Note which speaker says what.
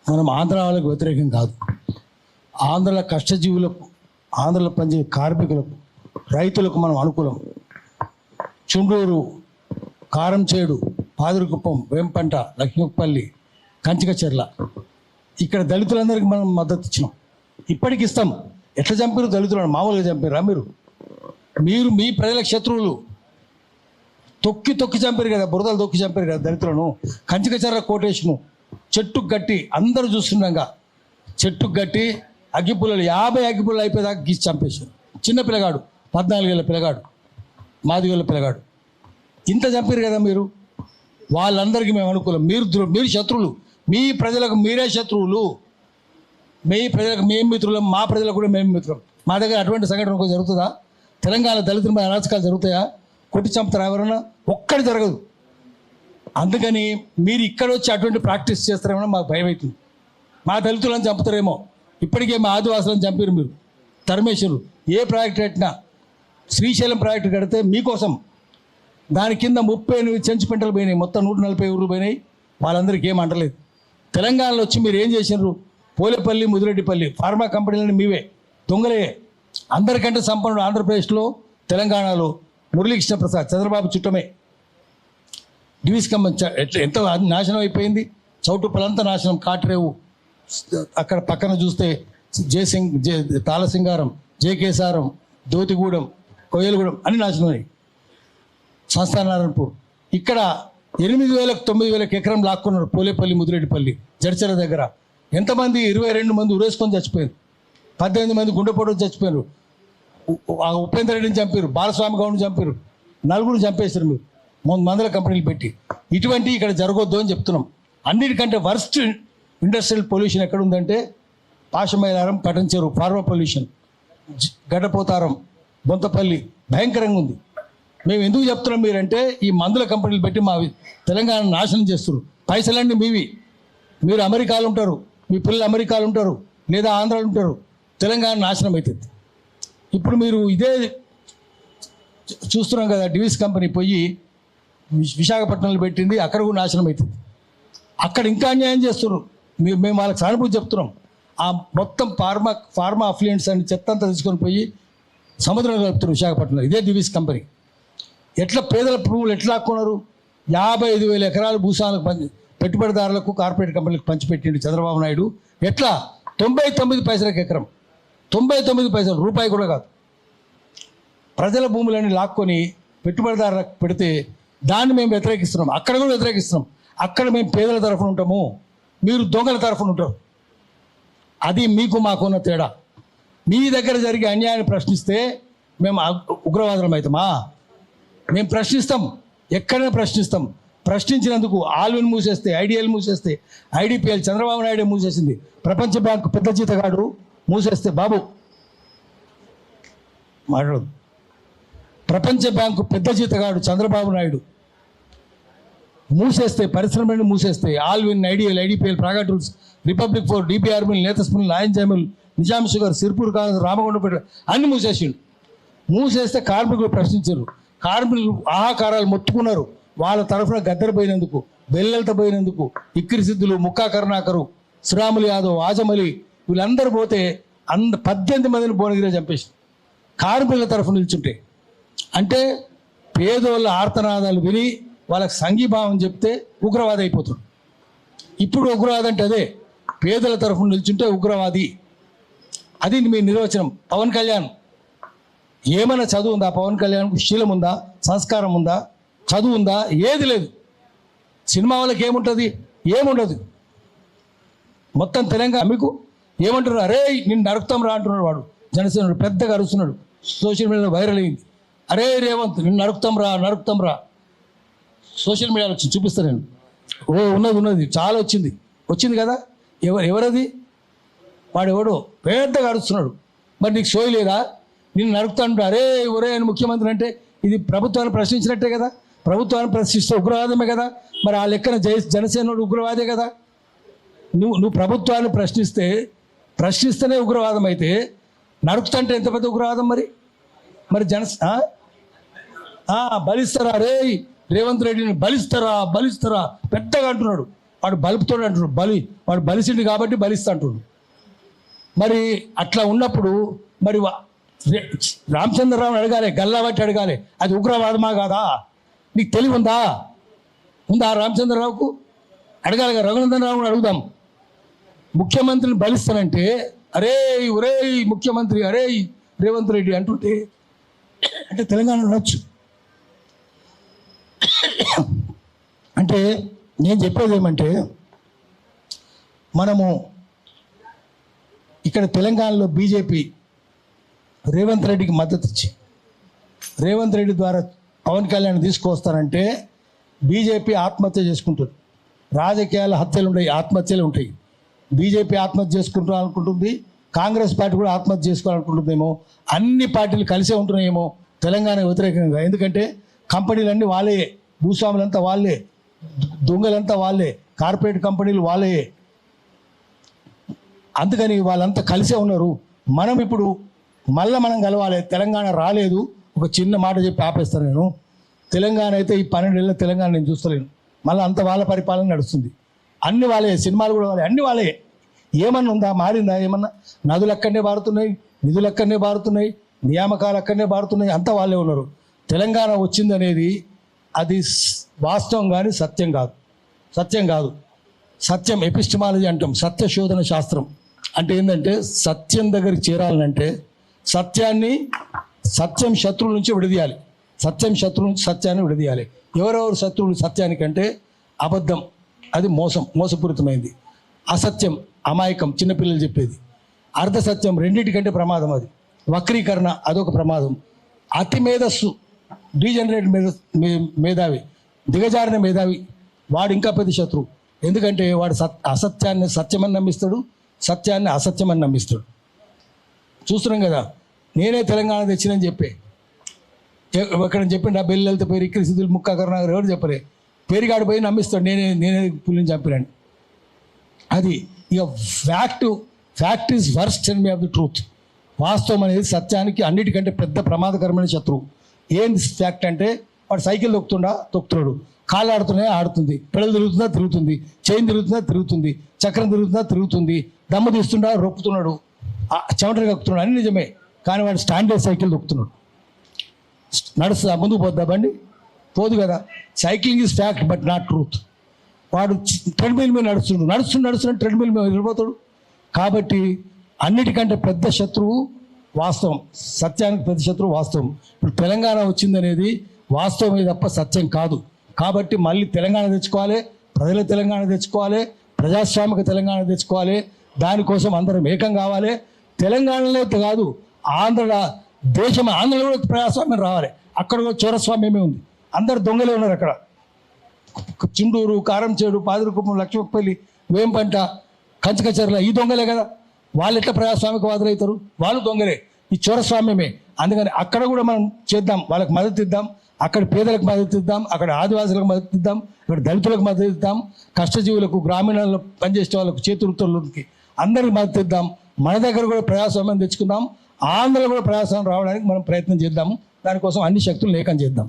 Speaker 1: మనం ఆంధ్ర వాళ్ళకు వ్యతిరేకం కాదు. ఆంధ్రల కష్టజీవులకు, ఆంధ్రలో పనిచేసే కార్మికులకు, రైతులకు మనం అనుకూలం. చుండూరు, కారంచేడు, పాదురుకుప్పం, వేంపంట, లక్ష్మీపల్లి, కంచికచెర్ల ఇక్కడ దళితులందరికీ మనం మద్దతు ఇచ్చినాం. ఇప్పటికి ఇస్తాం. ఎట్లా చంపారు దళితులను? మామూలుగా చంపారా? మీరు మీ ప్రజల శత్రువులు. తొక్కి చంపారు కదా, బురదలు తొక్కి చంపారు కదా దళితులను. కంచికచెర్ల కోటేషను చెట్టుకు గట్టి, అందరూ చూస్తుండగా చెట్టుకు గట్టి అగ్గిపుల్లలు 50 అగ్గిపుల్లలు అయిపోయేదాకా గీసి చంపేశారు. చిన్న పిల్లగాడు, 14 ఏళ్ళ పిల్లగాడు, మాదిగోళ్ళ పిల్లగాడు. ఇంత చంపారు కదా మీరు. వాళ్ళందరికీ మేము అనుకూలం. మీరు శత్రువులు. మీ ప్రజలకు మీరే శత్రువులు. మీ ప్రజలకు మేము మిత్రులం, మా ప్రజలకు కూడా మేము మిత్రులం. మా దగ్గర అటువంటి సంఘటన కూడా జరుగుతుందా? తెలంగాణ దళితుల మీద అరాచకాలు జరుగుతాయా? కొట్టి చంపుతారా ఎవరన్నా? ఒక్కటి జరగదు. అందుకని మీరు ఇక్కడ వచ్చి అటువంటి ప్రాక్టీస్ చేస్తారేమో మాకు భయం అవుతుంది. మా దళితులను చంపుతారేమో. ఇప్పటికే మా ఆదివాసులను చంపారు మీరు, తరిమేశ్వరు. ఏ ప్రాజెక్ట్ కట్టినా, శ్రీశైలం ప్రాజెక్టు కడితే మీకోసం దాని కింద 38 చెంచు పెంటలు పోయినాయి. మొత్తం 140 ఊర్లు పోయినాయి. వాళ్ళందరికీ ఏం అంటలేదు. తెలంగాణలో వచ్చి మీరు ఏం చేసినారు? పోలేపల్లి, ముదిరెడ్డిపల్లి ఫార్మా కంపెనీలను మీవే దొంగలే. అందరికంటే సంపన్నుడు ఆంధ్రప్రదేశ్లో, తెలంగాణలో మురళీకృష్ణ ప్రసాద్, చంద్రబాబు చుట్టమే. డివిస్కమ్ ఎంత నాశనం అయిపోయింది. చౌటుప్పలంతా నాశనం. కాట్రేవు అక్కడ పక్కన చూస్తే తాళసింగారం, జేకేసారం, దోతిగూడెం, కొయ్యలగూడెం అన్ని నాశనం అయ్యాయి. సంస్థానారాయణపూర్ ఇక్కడ 8,000 9,000 ఎకరం లాక్కున్నారు. పోలేపల్లి, ముదిరెడ్డిపల్లి, జడ్చల దగ్గర ఎంతమంది? 22 మంది ఉరేసుకొని చచ్చిపోయారు. 18 మంది గుండెపోటు చచ్చిపోయారు. ఉపేంద్ర రెడ్డిని చంపారు, బాలస్వామి గౌడ్ని చంపారు, 4 చంపేశారు మీరు మందుల కంపెనీలు పెట్టి. ఇటువంటి ఇక్కడ జరగొద్దు అని చెప్తున్నాం. అన్నిటికంటే వర్స్ట్ ఇండస్ట్రియల్ పొల్యూషన్ ఎక్కడ ఉందంటే పాశమైలారం, పటంచెరు ఫార్మా పొల్యూషన్, గడ్డపోతారం, బొంతపల్లి భయంకరంగా ఉంది. మేము ఎందుకు చెప్తున్నాం మీరంటే ఈ మందుల కంపెనీలు పెట్టి మా తెలంగాణ నాశనం చేస్తున్నారు. పైసలన్నీ మీవి. మీరు అమెరికాలో ఉంటారు, మీ పిల్లలు అమెరికాలో ఉంటారు, లేదా ఆంధ్రాలో ఉంటారు. తెలంగాణ నాశనం అవుతుంది. ఇప్పుడు మీరు ఇదే చూస్తున్నాం కదా, డివిస్ కంపెనీ పోయి విశాఖపట్నంలో పెట్టింది, అక్కడ కూడా నాశనం అవుతుంది. అక్కడ ఇంకా అన్యాయం చేస్తున్నారు. మేము వాళ్ళకి సానుభూతి చెప్తున్నాం. ఆ మొత్తం ఫార్మా అఫ్లియెంట్స్ అని చెత్త అంతా తీసుకొని పోయి సముద్రంలో కలుపుతున్నారు విశాఖపట్నంలో. ఇదే డివిస్ కంపెనీ. ఎట్లా పేదల భూములు ఎట్లా ఆక్కున్నారు? 55,000 ఎకరాలు భూస్వాములకు పెట్టుబడిదారులకు, కార్పొరేట్ కంపెనీలకు పంచిపెట్టిండు చంద్రబాబు నాయుడు. ఎట్లా? 99 పైసలకు ఎకరం. 99 పైసలు, రూపాయి కూడా కాదు. ప్రజల భూములన్నీ లాక్కొని పెట్టుబడిదారులకు పెడితే దాన్ని మేము వ్యతిరేకిస్తున్నాం. అక్కడ కూడా వ్యతిరేకిస్తున్నాం. అక్కడ మేము పేదల తరఫున ఉంటాము, మీరు దొంగల తరఫున ఉంటారు. అది మీకు మాకున్న తేడా. మీ దగ్గర జరిగే అన్యాయాన్ని ప్రశ్నిస్తే మేము ఉగ్రవాదులం అవుతామా? మేము ప్రశ్నిస్తాం, ఎక్కడైనా ప్రశ్నిస్తాం. ప్రశ్నించినందుకు ఆల్విన్ మూసేస్తే, ఐడిఎల్ మూసేస్తే, ఐడిపిఎల్ చంద్రబాబు నాయుడు మూసేసింది, ప్రపంచ బ్యాంకు పెద్ద జీతగాడు మూసేస్తే, బాబు మాట్లాడు, ప్రపంచ బ్యాంకు పెద్ద జీతగాడు చంద్రబాబు నాయుడు మూసేస్తే, పరిశ్రమలను మూసేస్తే, Allwyn, IDL, IDPL, Praga tools, Republic Forge, DPR mill, నేత స్పిల్, నాయన్ జైమిల్, నిజాం షుగర్, సిర్పూర్ కాంగ్రెస్, రామగుండపేట అన్ని మూసేసిండు. మూసేస్తే కార్మికులు ప్రశ్నించారు. కార్మికులు ఆహాకారాలు మొత్తుకున్నారు. వాళ్ళ తరఫున గద్దరు పోయినందుకు, బెల్లెలత పోయినందుకు, ఇక్కిరి సిద్ధులు, ముక్కా కరుణాకరు, శ్రీరాములు యాదవ్, ఆజమలి వీళ్ళందరూ పోతే 18 మందిని భువనగిరిలో చంపేసి కార్మికుల తరఫున నిల్చుంటే. అంటే పేదోళ్ళ ఆర్తనాదాలు విని వాళ్ళకి సంఘీభావం చెప్తే ఉగ్రవాది అయిపోతుంది. ఇప్పుడు ఉగ్రవాది అంటే అదే, పేదల తరఫున నిల్చుంటే ఉగ్రవాది. అది మీ నిర్వచనం. పవన్ కళ్యాణ్ ఏమైనా చదువు ఉందా? పవన్ కళ్యాణ్కు శీలం ఉందా? సంస్కారం ఉందా? చదువు ఉందా? ఏది లేదు. సినిమా వాళ్ళకి ఏముంటుంది? ఏముండదు. మొత్తం తెలంగాణ మీకు ఏమంటున్నారు? అరే నిన్ను నరుకుతాం రా అంటున్నాడు వాడు, జనసేనుడు పెద్దగా అరుస్తున్నాడు. సోషల్ మీడియాలో వైరల్ అయింది. అరే రేవంత్ నిన్ను నరుకుతాం రా. సోషల్ మీడియాలో వచ్చి చూపిస్తాను నేను. ఉన్నది చాలా వచ్చింది కదా. ఎవరది? వాడు ఎవడో పెద్దగా అరుస్తున్నాడు. మరి నీకు సోయి లేదా? నిన్ను నరుకుతాంటు అరే ఒరే అని ముఖ్యమంత్రి అంటే ఇది ప్రభుత్వాన్ని ప్రశ్నించినట్టే కదా. ప్రభుత్వాన్ని ప్రశ్నిస్తే ఉగ్రవాదమే కదా. మరి ఆ లెక్కన జనసేనుడు ఉగ్రవాదే కదా. నువ్వు ప్రభుత్వాన్ని ప్రశ్నిస్తేనే ఉగ్రవాదం అయితే నరుకుతంటే ఎంత పెద్ద ఉగ్రవాదం? మరి బలిస్తారా? రే రేవంత్ రెడ్డిని బలిస్తారా పెద్దగా అంటున్నాడు. వాడు బలుపుతోడు అంటున్నాడు, వాడు బలిసిండు కాబట్టి బలిస్తా అంటున్నాడు. మరి అట్లా ఉన్నప్పుడు మరి రామచంద్రరావుని అడగాలి, గల్లాబట్టి అడగాలి, అది ఉగ్రవాదమా కాదా? నీకు తెలివి ఉందా రామచంద్రరావుకు? అడగాలి కదా. రఘునందన్ రావుని అడుగుదాం. ముఖ్యమంత్రిని బలిస్తానంటే అరే ఒరే ముఖ్యమంత్రి, అరే రేవంత్ రెడ్డి అంటుంటే అంటే తెలంగాణ ఉండొచ్చు. అంటే నేను చెప్పేది ఏమంటే, మనము ఇక్కడ తెలంగాణలో బీజేపీ రేవంత్ రెడ్డికి మద్దతు ఇచ్చి రేవంత్ రెడ్డి ద్వారా పవన్ కళ్యాణ్ తీసుకొస్తారంటే బీజేపీ ఆత్మహత్య చేసుకుంటుంది. రాజకీయాల హత్యలు ఉంటాయి, ఆత్మహత్యలు ఉంటాయి. బీజేపీ ఆత్మహత్య చేసుకుంటారనుకుంటుంది, కాంగ్రెస్ పార్టీ కూడా ఆత్మహత్య చేసుకోవాలనుకుంటుందేమో, అన్ని పార్టీలు కలిసే ఉంటున్నాయేమో తెలంగాణ వ్యతిరేకంగా. ఎందుకంటే కంపెనీలన్నీ వాళ్ళే, భూస్వాములంతా వాళ్ళే, దొంగలంతా వాళ్ళే, కార్పొరేట్ కంపెనీలు వాళ్ళే. అందుకని వాళ్ళంతా కలిసే ఉన్నారు. మనం ఇప్పుడు మనం కలవాలి. తెలంగాణ రాలేదు. ఒక చిన్న మాట చెప్పి ఆపేస్తాను నేను. తెలంగాణ అయితే ఈ 12 ఏళ్ళ తెలంగాణ నేను చూస్తలేను. మళ్ళీ అంత వాళ్ళ పరిపాలన నడుస్తుంది. అన్ని వాళ్ళే, సినిమాలు కూడా వాళ్ళే, అన్ని వాళ్ళే. ఏమన్నా ఉందా? మారిందా ఏమన్నా? నదులు అక్కడనే బారుతున్నాయి, నిధులు అక్కడనే బారుతున్నాయి, నియామకాలు అక్కడనే బారుతున్నాయి, అంతా వాళ్ళే ఉన్నారు. తెలంగాణ వచ్చింది అనేది అది వాస్తవం కానీ సత్యం కాదు. సత్యం ఎపిస్టమాలజీ అంటాం, సత్య శోధన శాస్త్రం. అంటే ఏంటంటే సత్యం దగ్గరికి చేరాలంటే సత్యం శత్రువుల నుంచి విడదీయాలి. సత్యాన్ని విడదీయాలి. ఎవరెవరు శత్రువులు సత్యానికంటే? అబద్ధం, అది మోసపూరితమైంది. అసత్యం, అమాయకం, చిన్నపిల్లలు చెప్పేది. అర్ధసత్యం, రెండింటికంటే ప్రమాదం. అది వక్రీకరణ, అదొక ప్రమాదం. అతి మేధస్సు, డీజనరేట్ మేధావి, దిగజారిన మేధావి, వాడు ఇంకా పెద్ద శత్రువు. ఎందుకంటే వాడు అసత్యాన్ని సత్యమని నమ్మిస్తాడు, సత్యాన్ని అసత్యమని నమ్మిస్తాడు. చూస్తున్నాం కదా. నేనే తెలంగాణ తెచ్చినని చెప్పే ఎక్కడ చెప్పిండు, ఆ బెల్లి వెళ్తే పేరు ఇక్కడ సిద్ధులు ముక్క కరుణాగర్ ఎవరు చెప్పలే. పేరుగాడు పోయి నమ్మిస్తాడు నేనే పులిని చంపినాను. అది ఇక fact is worst enemy of the truth. వాస్తవం అనేది సత్యానికి అన్నిటికంటే పెద్ద ప్రమాదకరమైన శత్రువు. ఏంది ఫ్యాక్ట్ అంటే, వాడు సైకిల్ తొక్కుతున్నాడు, కాళ్ళు ఆడుతుంది, పెడలు తిరుగుతుంది, చైన్ తిరుగుతుంది, చక్రం తిరుగుతుంది, దమ్ము తీస్తుండా రొప్పుతున్నాడు, చెమటలు కక్కుతున్నాడు, అన్ని నిజమే. కానీ వాడు స్టాండర్డ్ సైకిల్ తొక్కుతున్నాడు. నడుస్తుందా? ముందుకు పోద్దా బండి? పోదు కదా. Cycling is fact but not truth. వాడు ట్రెడ్మిల్ మీద నడుస్తున్నాడు ట్రెడ్మిల్ మీద వెళ్ళిపోతాడు. కాబట్టి అన్నిటికంటే పెద్ద శత్రువు వాస్తవం, సత్యానికి పెద్ద శత్రువు వాస్తవం. ఇప్పుడు తెలంగాణ వచ్చిందనేది వాస్తవమే తప్ప సత్యం కాదు. కాబట్టి మళ్ళీ తెలంగాణ తెచ్చుకోవాలి, ప్రజల తెలంగాణ తెచ్చుకోవాలి, ప్రజాస్వామిక తెలంగాణ తెచ్చుకోవాలి. దానికోసం అందరం ఏకం కావాలి. తెలంగాణలో కాదు, ఆంధ్రలో కూడా ప్రజాస్వామ్యం రావాలి. అక్కడ కూడా చోరస్వామ్యమే ఉంది. అందరు దొంగలే ఉన్నారు అక్కడ. చుండూరు, కారంచేడు, పాదిరికుప్పం, లక్ష్మపల్లి, వేంపంట, కంచకచర్ల, ఈ దొంగలే కదా. వాళ్ళు ఎట్లా ప్రజాస్వామికవాదులు అవుతారు? వాళ్ళు దొంగలే. ఈ చోరస్వామ్యమే. అందుకని అక్కడ కూడా మనం చేద్దాం, వాళ్ళకి మద్దతు ఇద్దాం. అక్కడ పేదలకు మద్దతు ఇద్దాం, అక్కడ ఆదివాసులకు మద్దతు ఇద్దాం, ఇక్కడ దళితులకు మద్దతు ఇద్దాం, కష్టజీవులకు, గ్రామీణాల్లో పనిచేసే వాళ్ళకు, చేతివృత్తులకి అందరికి మద్దతు ఇద్దాం. మన దగ్గర కూడా ప్రజాస్వామ్యం తెచ్చుకుందాం. ఆంధ్రలో కూడా ప్రజాస్వామ్యం రావడానికి మనం ప్రయత్నం చేద్దాము. దానికోసం అన్ని శక్తులు ఏకం చేద్దాం.